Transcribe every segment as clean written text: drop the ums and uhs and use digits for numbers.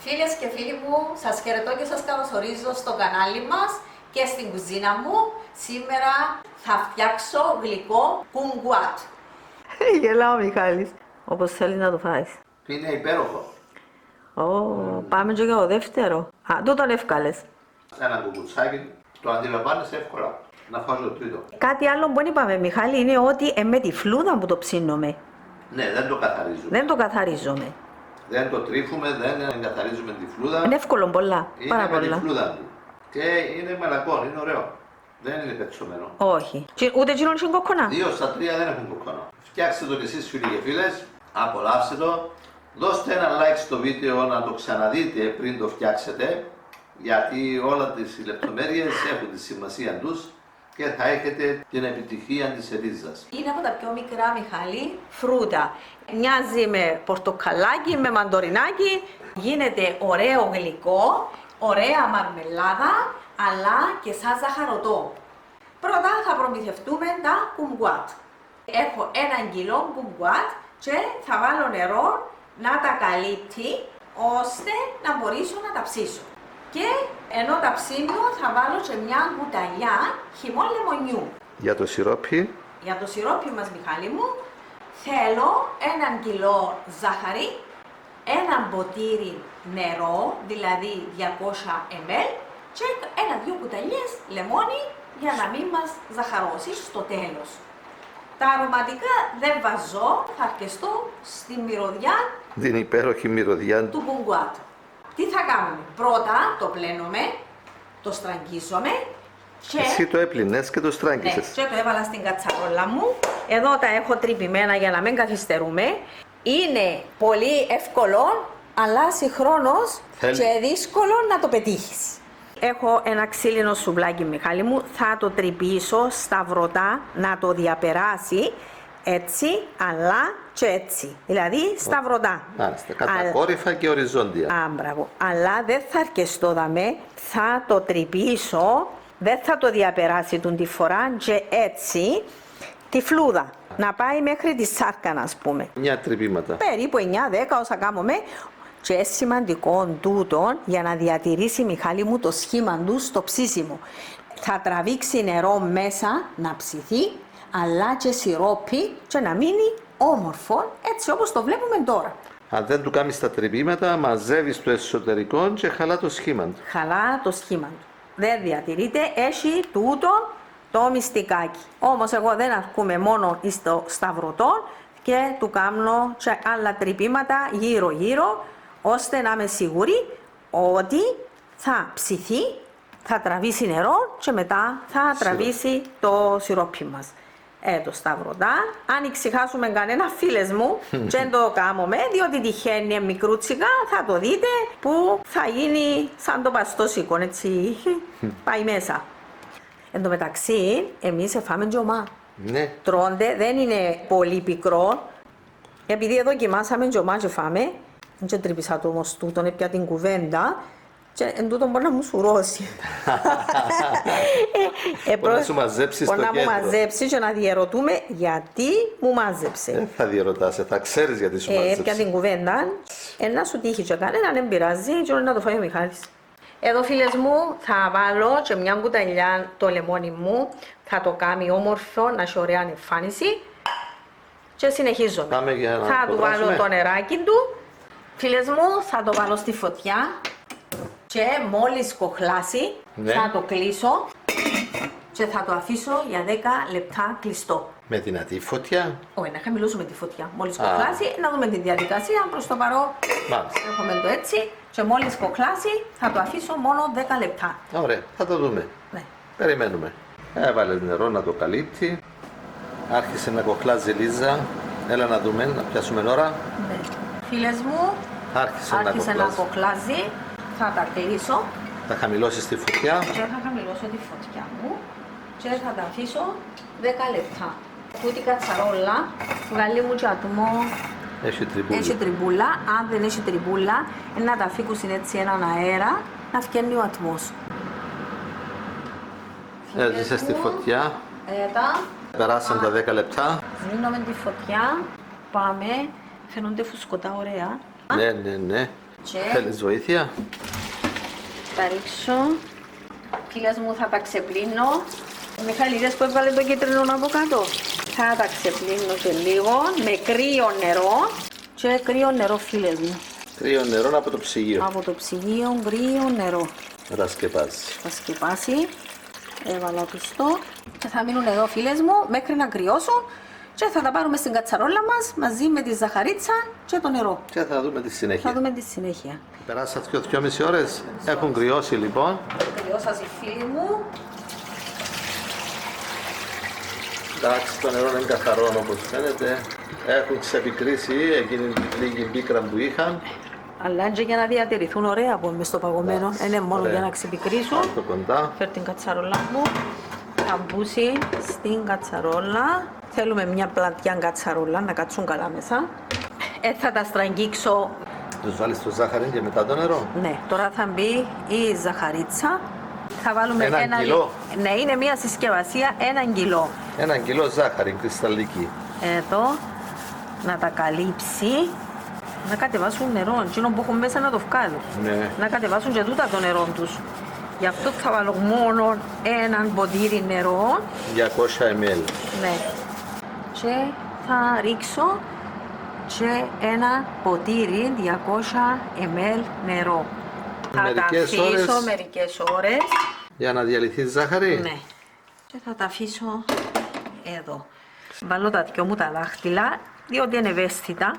Φίλες και φίλοι μου, σας χαιρετώ και σας καλωσορίζω στο κανάλι μας και στην κουζίνα μου. Σήμερα θα φτιάξω γλυκό κουμγκουάτ. Γελάω ο Μιχάλης, όπως θέλεις να το φάεις. Είναι υπέροχο. Πάμε και για το δεύτερο. Τούτον εύκαλες. Ένα κουκουτσάκι το αντιλαμβάνεσαι εύκολα. Να φάω το τρίτο. Κάτι άλλο που είπαμε, Μιχάλη, είναι ότι με τη φλούδα που το ψήνουμε. Ναι, δεν το καθαρίζουμε. Δεν το καθαρίζουμε. Δεν το τρίφουμε, δεν εγκαθαρίζουμε τη φλούδα. Είναι εύκολο πολλά. Είναι Πάρα με πολλά. τη φλούδα του. Και είναι μαλακό, είναι ωραίο. Δεν είναι πετσωμένο. Όχι. Ούτε εκείνον είναι κόκκονα. 2 στα 3 δεν έχουν κοκκόνο. Φτιάξτε το κι εσείς φίλοι και φίλες, απολαύστε το. Δώστε ένα like στο βίντεο να το ξαναδείτε πριν το φτιάξετε. Γιατί όλα τις λεπτομέρειες έχουν τη σημασία τους και θα έχετε την επιτυχία της ρίζας. Είναι από τα πιο μικρά, Μιχάλη. Φρούτα. Μοιάζει με πορτοκαλάκι, με μαντορινάκι. Γίνεται ωραίο γλυκό, ωραία μαρμελάδα, αλλά και σαν ζαχαρωτό. Πρώτα θα προμηθευτούμε τα κουμγκουάτ. Έχω 1 κιλό κουμγκουάτ και θα βάλω νερό να τα καλύπτει, ώστε να μπορέσω να τα ψήσω. Και ενώ τα ψήνω θα βάλω και μια κουταλιά χυμό λεμονιού. Για το σιρόπι, Για το σιρόπι μας, Μιχάλη μου, θέλω 1 κιλό ζάχαρη, 1 ποτήρι νερό, δηλαδή 200 ml, και 1-2 κουταλιές λεμόνι για να μην μας ζαχαρώσει στο τέλος. Τα αρωματικά δεν βάζω, θα αρκεστώ στη μυρωδιά την υπέροχη μυρωδιά του κουμγκουάτ. Τι θα κάνουμε? Πρώτα το πλένουμε, το στραγγίζουμε και... Εσύ το έπλυνες και το Ναι, στράγγισες. και το έβαλα στην κατσαρόλα μου. Εδώ τα έχω τρυπημένα για να μην καθυστερούμε. Είναι πολύ εύκολο, αλλά συγχρόνως Θέλει. και δύσκολο να το πετύχεις. Έχω ένα ξύλινο σουβλάκι, Μιχάλη μου. Θα το τρυπήσω σταυρωτά να το διαπεράσει έτσι, αλλά και έτσι. Δηλαδή σταυρωτά. Μάλιστα, κατακόρυφα και οριζόντια. Μπράβο. Αλλά δεν θα αρκεστώ δαμέ. Θα το τρυπήσω, δεν θα το διαπεράσει τη φορά και έτσι τη φλούδα. Να πάει μέχρι τη σάρκα, ας πούμε. 9 τρυπήματα. Περίπου 9-10 όσα κάνουμε. Και σημαντικό τούτο για να διατηρήσει, Μιχάλη μου, το σχήμα του στο ψήσιμο. Θα τραβήξει νερό μέσα να ψηθεί, αλλά και σιρόπι και να μείνει όμορφο, έτσι όπως το βλέπουμε τώρα. Αν δεν του κάνεις τα τρυπήματα, μαζεύεις το εσωτερικό και χαλά το σχήμα του. Χαλά το σχήμα του. Δεν διατηρείται, έχει τούτο το μυστικάκι. Όμως εγώ δεν αρκούμε μόνο στο σταυρωτό και του κάνω και άλλα τρυπήματα γύρω-γύρω, ώστε να είμαι σίγουρη ότι θα ψηθεί, θα τραβήσει νερό και μετά θα τραβήσει το σιρόπι μας. Το σταυρωτά. Αν ξεχάσουμε κανένα, φίλες μου, και δεν το κάνουμε, διότι τυχαίνει μικρούτσικα, θα το δείτε που θα γίνει σαν το παστό σίκον, έτσι πάει μέσα. Εν τω μεταξύ, εμείς φάμε τζομά. Ναι. Τρώνται, δεν είναι πολύ πικρό. Επειδή δοκιμάσαμε τζομά και φάμε, δεν τρύπησα το όμως τούτον, πια την κουβέντα και εν τούτον μπορεί να μου σουρώσει. Μπορεί να σου μαζέψει στο κέντρο. κέντρο. Μπορεί να μου μαζέψει και να διερωτούμε γιατί μου μάζεψε. Δεν θα διερωτάσαι, θα ξέρεις γιατί σου μάζεψε. Πια την κουβέντα, να σου τύχει και κανένα, δεν πειράζει και να το φάει ο Μιχάλης. Εδώ, φίλες μου, θα βάλω και μια κουταλιά το λεμόνι μου, θα το κάνει όμορφο, να έχει ωραία εμφάνιση και συνεχίζουμε. Πάμε για να θα το του βάλω βράσουμε. το νεράκι του. Φίλες μου, θα το βάλω στη φωτιά και μόλις κοχλάσει Ναι. θα το κλείσω και θα το αφήσω για 10 λεπτά κλειστό. Με δυνατή φωτιά. Όχι, να χαμηλώσουμε τη φωτιά. Μόλις κοχλάσει, να δούμε τη διαδικασία. Προς το παρόν Μάλιστα. έχουμε το έτσι και μόλις κοχλάσει θα το αφήσω μόνο 10 λεπτά. Ωραία, θα το δούμε. Ναι. Περιμένουμε. Έβαλε νερό να το καλύπτει. Άρχισε να κοχλάζει Λίζα. Έλα να δούμε, να πιάσουμε ώρα. Ναι. Φίλες μου, Άρχισε να άρχισε να κοχλάζει. κοχλάζει. Θα τα κλείσω Θα χαμηλώσεις τη φωτιά. και θα χαμηλώσω τη φωτιά μου και θα τα αφήσω 10 λεπτά. Τούτη κατσαρόλα βγάλει μου και ατμό. Έχει τριμπούλι. Έχει τριμπούλα. Αν δεν έχει τριμπούλα, να τα φύγουν έτσι έναν αέρα να βγαίνει ο ατμός. Έζησε στη φωτιά. Τα Περάσαν τα 10 λεπτά. σβήνουμε τη φωτιά. Πάμε. Φαίνονται φουσκωτά ωραία. Ναι, ναι, ναι. Και Θέλεις βοήθεια? θα ρίξω. Φίλες μου, θα τα ξεπλύνω. Μιχάλη, είδες που έβγαλε το κίτρινο από κάτω. Θα τα ξεπλύνω και λίγο με κρύο νερό. Και κρύο νερό, φίλες μου. Κρύο νερό από το ψυγείο. Από το ψυγείο κρύο νερό. Να τα σκεπάσει. Θα σκεπάσει. Έβαλα πιστό. Και θα μείνουν εδώ, φίλες μου, μέχρι να κρυώσουν. Και θα τα πάρουμε στην κατσαρόλα μας μαζί με τη ζαχαρίτσα και το νερό. Και θα δούμε τη συνέχεια. Θα δούμε τη συνέχεια. Περάσαν 2-2,5 ώρες. Έχουν κρυώσει λοιπόν. Κρυώσας οι φίλοι μου. Εντάξει, το νερό είναι καθαρό όπως φαίνεται. Έχουν ξεπικρίσει εκείνη την λίγη μπίκρα που είχαν. Αλλά και για να διατηρηθούν ωραία που είμαι στο παγωμένο. Είναι μόνο ωραία. για να ξεπικρίσουν. Το κοντά. Φέρ την κατσαρόλα μου. Θα μπούσει στην κατσαρόλα. Θέλουμε μια πλατιά κατσαρόλα να κάτσουν καλά μέσα. Θα τα στραγγίξω. Τους βάλεις το ζάχαρη και μετά το νερό. Ναι, τώρα θα μπει η ζαχαρίτσα. Θα βάλουμε Ένα κιλό. Ναι, είναι μια συσκευασία 1 κιλό. 1 κιλό ζάχαρη κρυσταλλική. Εδώ να τα καλύψει. Να κατεβάσουν νερό, εκείνο που έχουν μέσα να το βγάλουν. Ναι. Να κατεβάσουν και τούτα το νερό τους. Γι' αυτό θα βάλω μόνο έναν ποτήρι νερό. 200 ml. Ναι. Και θα ρίξω και ένα ποτήρι 200 ml νερό. Θα τα Μερικές αφήσω ώρες. μερικές ώρες. Για να διαλυθεί η ζάχαρη. Ναι. Και θα τα αφήσω εδώ. Βάλω τα δυο μου τα δάχτυλα, διότι είναι ευαίσθητα.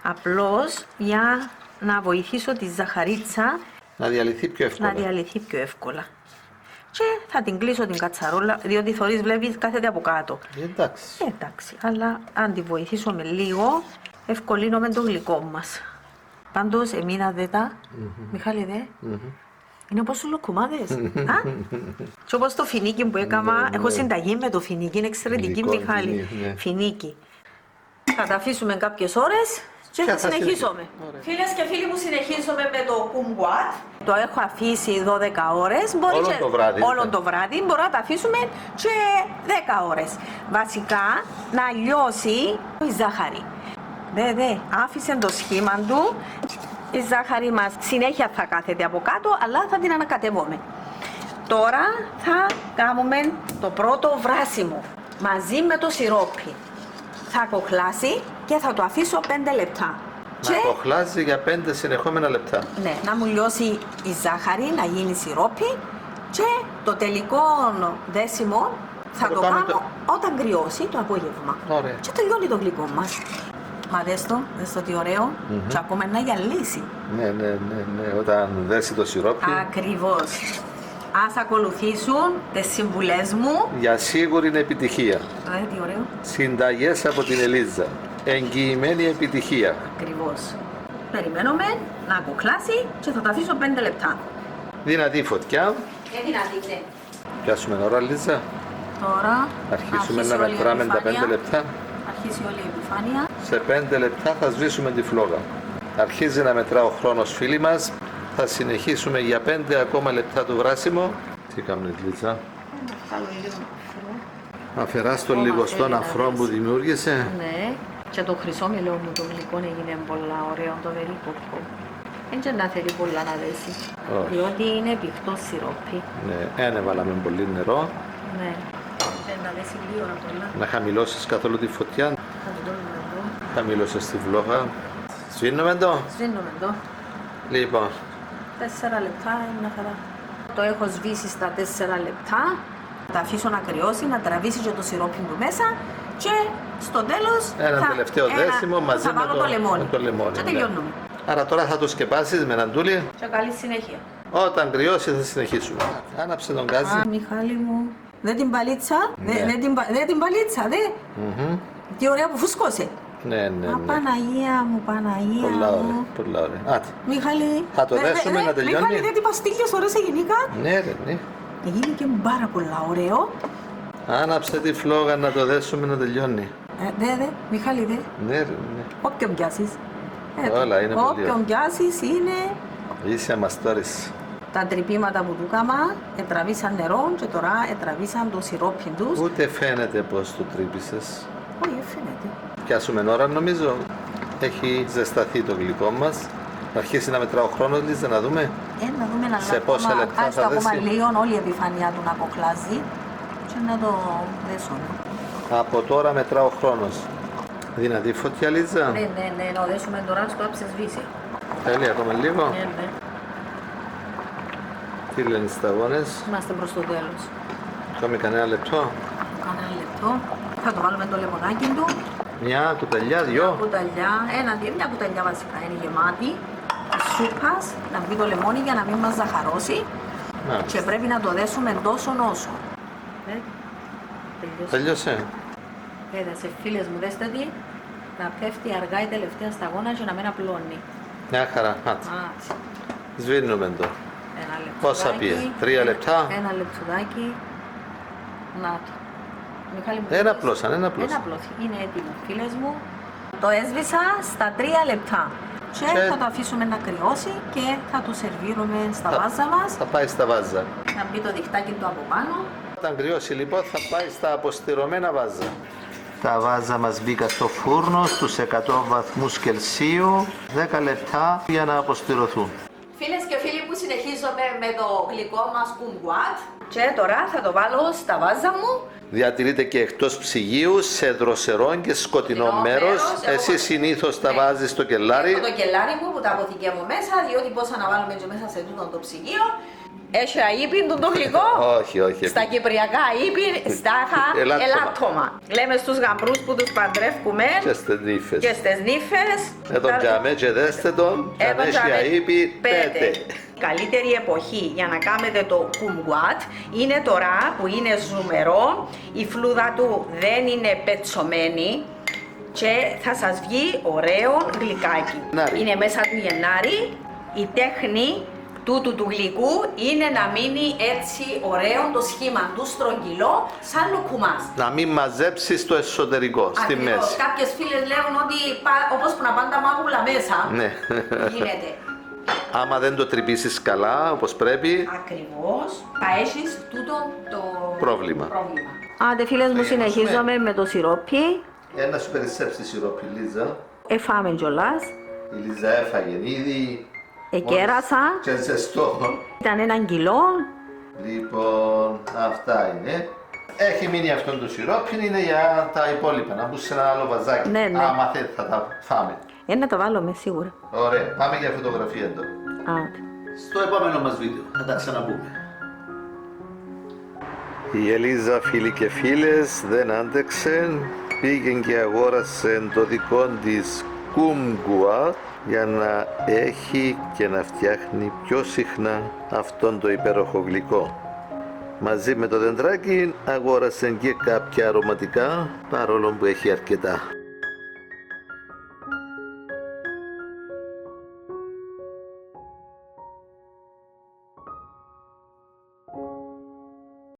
Απλώς για να βοηθήσω τη ζαχαρίτσα Να διαλυθεί πιο εύκολα. να διαλυθεί πιο εύκολα. Και θα την κλείσω την κατσαρόλα, διότι θωρείς βλέπεις κάθεται από κάτω. Εντάξει. Εντάξει, αλλά αν τη βοηθήσουμε λίγο, ευκολύνουμε το γλυκό μας. Πάντως, εμείνα δε τα, Μιχάλη δε, είναι όπως τους λοκκουμάδες. Και όπως το φινίκι που έκανα, έχω συνταγή με το φινίκι, είναι εξαιρετική, Γλυκό, Μιχάλη. ναι. Φινίκι. Θα τα αφήσουμε κάποιες ώρες και θα συνεχίσουμε. Φίλες και φίλοι μου, συνεχίζουμε με το κουμγκουάτ. Το έχω αφήσει 12 ώρες. Όλο το βράδυ. Όλο το βράδυ. Μπορούμε να τα αφήσουμε και 10 ώρες. Βασικά, να λιώσει η ζάχαρη. Δε, άφησε το σχήμα του. Η ζάχαρη μας συνέχεια θα κάθεται από κάτω, αλλά θα την ανακατεύουμε. Τώρα θα κάνουμε το πρώτο βράσιμο μαζί με το σιρόπι. Θα κοχλάσει και θα το αφήσω 5 λεπτά. Να κοχλάζει για 5 συνεχόμενα λεπτά. Ναι, να μου λιώσει η ζάχαρη, να γίνει σιρόπι και το τελικό δέσιμο θα το το κάνουμε κάνω όταν κρυώσει το απόγευμα. Ωραία. Και τελειώνει το γλυκό μας. Μα δες το τι ωραίο, και ακόμα να γυαλίσει. Ναι. Όταν δέσει το σιρόπι. Ακριβώς. Ας ακολουθήσουν τις συμβουλές μου. Για σίγουρη επιτυχία. Τι ωραίο. Συνταγές από την Ελίζα. Εγγυημένη επιτυχία. Ακριβώς. Περιμένουμε να κοκλάσει και θα το αφήσω 5 λεπτά. Δυνατή φωτιά. Δυνατή. Πιάσουμε ώρα, Λίζα. Τώρα Αρχίσουμε αρχίσει να όλη η μετράμε τα 5 επιφάνεια. λεπτά. Αρχίσει όλη η επιφάνεια. Σε 5 λεπτά θα σβήσουμε τη φλόγα. Αρχίζει να μετρά ο χρόνος, φίλοι μας. Θα συνεχίσουμε για 5 ακόμα λεπτά το βράσιμο. Τι κάνουμε, Λίζα. Βγάλω λίγο αφρό. Αφαιράς το Ακόμα λιγοστόν θέλει να αφρό που δέσει. δημιούργησε. Ναι. Και το χρυσόμελο μου το γλυκό έγινε πολλά ωραίο, το περίποπο. Δεν να θέλει πολλά να δέσει. Όχι. Διότι είναι πηχτό σιρόπι. Ναι, έβαλαμε πολύ νερό. Ναι. Και να δέσει λίγο να το λάβει. Να χαμηλώσεις καθόλου τη φωτιά. Θα το δούμε εδώ. Χαμηλώσες τη φλόγα. Σβήνουμε το. Σβήνουμε εδώ. Λοιπόν, 4 λεπτά είναι μια χαρά. Το έχω σβήσει στα 4 λεπτά. Θα τα αφήσω να κρυώσει, να τραβήσει και το σιρόπι του μέσα και στο τέλος ένα τελευταίο δέσιμο μαζί θα με βάλω το λεμόνι. με το λεμόνι, Και ναι. τελειώνουμε. Άρα τώρα θα το σκεπάσεις με έναν τούλι. Και καλή συνέχεια. Όταν κρυώσει θα συνεχίσουμε. Άναψε τον γκάζι. Α, Μιχάλη μου. Δεν την παλίτσα. Ναι. Δεν την παλίτσα, δε. Τι ωραία που φουσκώσε. Ναι. Α, Παναγία μου, Παναγία Πολλά μου. ωραία. Πολλά ωραία. Άτε. Μιχάλη. Θα το δέσουμε να τελειώνει. Μιχάλη, δεν την παστίλιες ωραίες γενικά. Ναι, ναι. Έγινε και πάρα πολλά ωραίο. Άναψε τη φλόγα να το δέσουμε να τελειώνει. Δε, Μιχάλη, δε. Ναι. Όποιον πιάσεις. Όλα είναι πολύ Όποιον ωραία. πιάσεις είναι Είσαι αμαστόρης. τα τρυπήματα που του κάμα, ετραβήσαν νερό και τώρα ετραβήσαν το σιρόπι τους. Ούτε φαίνεται πως το τρύπησες. Όχι, φαίνεται. Πιάσουμε ώρα νομίζω. Έχει ζεσταθεί το γλυκό μας. Αρχίσει να μετράω χρόνο, Λίζα, να δούμε. Να δούμε να Σε πόσα λεπτά θα ακόμα δέσει? λίγο όλη η επιφάνειά του να κοκλάζει και να το δέσουμε. Από τώρα μετράω χρόνος. Δυνατή φωτιά, Λίζα. Ναι, να δέσουμε τώρα στο άψε-σβήσει. Θέλει ακόμα λίγο. Ναι. Τι λένε οι σταγόνες. Είμαστε προς το τέλος. Ακόμη κανένα λεπτό. Κάνα λεπτό. Θα το βάλουμε το λεμονάκι του. Μια κουταλιά, δυο. Κουταλιά, μια κουταλιά βασικά είναι γεμάτη της σούπας, να μπει το λεμόνι για να μην μας ζαχαρώσει Μάλιστα. και πρέπει να το δέσουμε τόσο όσο. Τελειώσε. Έδεσε φίλες μου, δέστε τι, να πέφτει αργά η τελευταία σταγόνα και να μην απλώνει. Μια χαρά. Μάτς. Άτσι. Σβήνουμε το. Ένα λεπτουδάκι. Πόσα πήγε, 3 λεπτά. Ένα λεπτουδάκι. Να το. Μιχάλη μου, Ένα θέλεις? πλώσαν, ένα πλώσαν. Ένα πλώσι. Είναι έτοιμο, φίλες μου. Το έσβησα στα 3 λεπτά. Και Και- θα το αφήσουμε να κρυώσει και θα το σερβίρουμε στα βάζα μας. Θα πάει στα βάζα. Να μπει το διχτάκι του από πάνω. Όταν κρυώσει λοιπόν θα πάει στα αποστηρωμένα βάζα. Τα βάζα μας μπήκα στο φούρνο στους 100 βαθμούς Κελσίου 10 λεπτά για να αποστηρωθούν. Φίλες και φίλοι που συνεχίζουμε με το γλυκό μας κουμγκουάτ. Και τώρα θα το βάλω στα βάζα μου. Διατηρείται και εκτός ψυγείου σε δροσερό και σκοτεινό Σκοτεινό μέρος. μέρος. Εσύ συνήθως τα Ναι. βάζεις στο κελάρι. Έχω το κελάρι μου που τα αποθηκεύω μέσα, διότι πώς να βάλουμε και μέσα σε τούτο το ψυγείο. Έχει αείπιν το γλυκό. Όχι. Στα κυπριακά αείπιν, στάχα, Ελάττωμα. ελάττωμα. Λέμε στους γαμπρούς που τους παντρεύκουμε Και στις νύφες. και στις νύφες. Εδώ τζαμέ και δέστε τον. Αν Εδώ έχει τζαμέ, αείπη, πέτε. Καλύτερη εποχή για να κάνετε το κουμγκουάτ είναι τώρα που είναι ζουμερό, η φλούδα του δεν είναι πετσωμένη και θα σας βγει ωραίο γλυκάκι. Γενάρη. Είναι μέσα του Γενάρη, η τέχνη τούτου του γλυκού είναι να μείνει έτσι ωραίο το σχήμα του στρογγυλό σαν λουκουμάς. Να μην μαζέψεις το εσωτερικό, στη Ακριβώς. μέση. Κάποιες φίλες λέγουν ότι όπως που να πάνε τα μάγουλα μέσα Ναι. γίνεται. Άμα δεν το τρυπήσεις καλά, όπως πρέπει, Ακριβώς, θα έχεις τούτο το Πρόβλημα. Άντε φίλες μου, Τελειώσαμε. συνεχίζουμε με το σιρόπι. να σου περισσέψει σιρόπι, Λίζα. Εφάμε κιόλας. Η Λίζα έφαγε ήδη. Εκέρασα. Και ζεστό. Ήταν 1 κιλό. Λοιπόν, αυτά είναι. Έχει μείνει αυτό το σιρόπι, είναι για τα υπόλοιπα. Να μπουν σε ένα άλλο βαζάκι. Ναι. Άμα θέλετε θα τα φάμε. Να το βάλουμε σίγουρα. Ωραία, πάμε για φωτογραφία εδώ. Άντε. Στο επόμενο μας βίντεο θα τα ξαναπούμε. Η Ελίζα, φίλοι και φίλες, δεν άντεξε. Πήγε και αγόρασε το δικό της κουμγκουάτ για να έχει και να φτιάχνει πιο συχνά αυτόν το υπέροχο γλυκό. Μαζί με το δεντράκι αγόρασε και κάποια αρωματικά, παρόλο που έχει αρκετά.